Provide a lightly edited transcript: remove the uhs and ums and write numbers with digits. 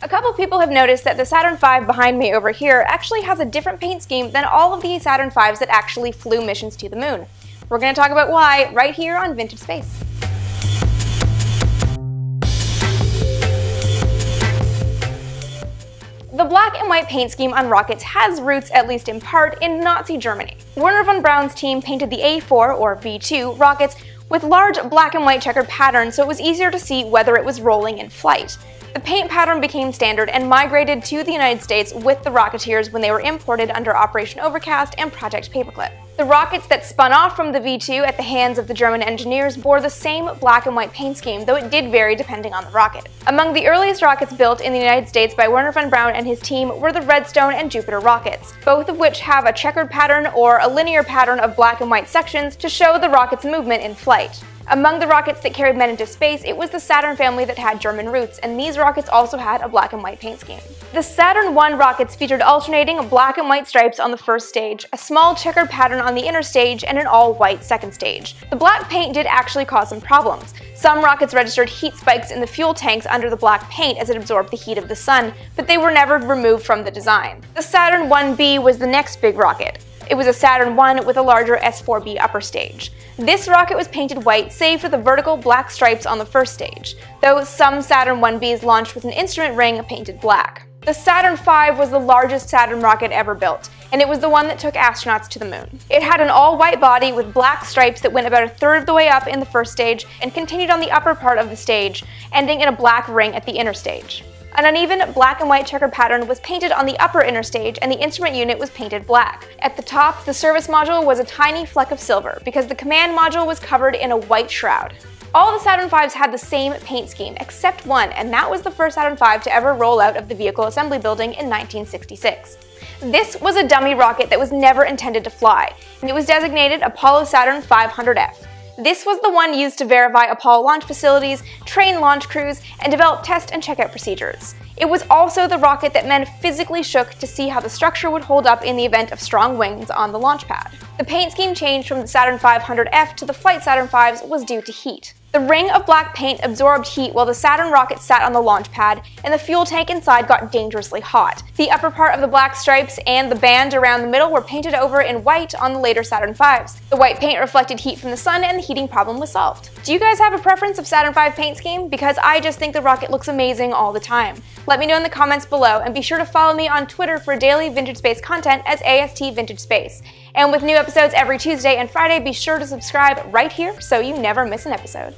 A couple people have noticed that the Saturn V behind me over here actually has a different paint scheme than all of the Saturn Vs that actually flew missions to the moon. We're going to talk about why right here on Vintage Space. The black and white paint scheme on rockets has roots, at least in part, in Nazi Germany. Wernher von Braun's team painted the A4, or V2, rockets with large black and white checkered patterns so it was easier to see whether it was rolling in flight. The paint pattern became standard and migrated to the United States with the Rocketeers when they were imported under Operation Overcast and Project Paperclip. The rockets that spun off from the V2 at the hands of the German engineers bore the same black and white paint scheme, though it did vary depending on the rocket. Among the earliest rockets built in the United States by Wernher von Braun and his team were the Redstone and Jupiter rockets, both of which have a checkered pattern or a linear pattern of black and white sections to show the rocket's movement in flight. Among the rockets that carried men into space, it was the Saturn family that had German roots, and these rockets also had a black and white paint scheme. The Saturn I rockets featured alternating black and white stripes on the first stage, a small checkered pattern on the inner stage, and an all-white second stage. The black paint did actually cause some problems. Some rockets registered heat spikes in the fuel tanks under the black paint as it absorbed the heat of the sun, but they were never removed from the design. The Saturn 1B was the next big rocket. It was a Saturn I with a larger S4B upper stage. This rocket was painted white save for the vertical black stripes on the first stage, though some Saturn 1Bs launched with an instrument ring painted black. The Saturn V was the largest Saturn rocket ever built, and it was the one that took astronauts to the moon. It had an all-white body with black stripes that went about a third of the way up in the first stage and continued on the upper part of the stage, ending in a black ring at the inner stage. An uneven black and white checkered pattern was painted on the upper inner stage and the instrument unit was painted black. At the top, the service module was a tiny fleck of silver because the command module was covered in a white shroud. All the Saturn Vs had the same paint scheme except one, and that was the first Saturn V to ever roll out of the vehicle assembly building in 1966. This was a dummy rocket that was never intended to fly, and it was designated Apollo Saturn 500F. This was the one used to verify Apollo launch facilities, train launch crews, and develop test and checkout procedures. It was also the rocket that men physically shook to see how the structure would hold up in the event of strong winds on the launch pad. The paint scheme change from the Saturn 500F to the Flight Saturn Vs was due to heat. The ring of black paint absorbed heat while the Saturn rocket sat on the launch pad, and the fuel tank inside got dangerously hot. The upper part of the black stripes and the band around the middle were painted over in white on the later Saturn Vs. The white paint reflected heat from the sun and the heating problem was solved. Do you guys have a preference of Saturn V paint scheme? Because I just think the rocket looks amazing all the time. Let me know in the comments below, and be sure to follow me on Twitter for daily Vintage Space content as AST Vintage Space. And with new episodes every Tuesday and Friday, be sure to subscribe right here so you never miss an episode.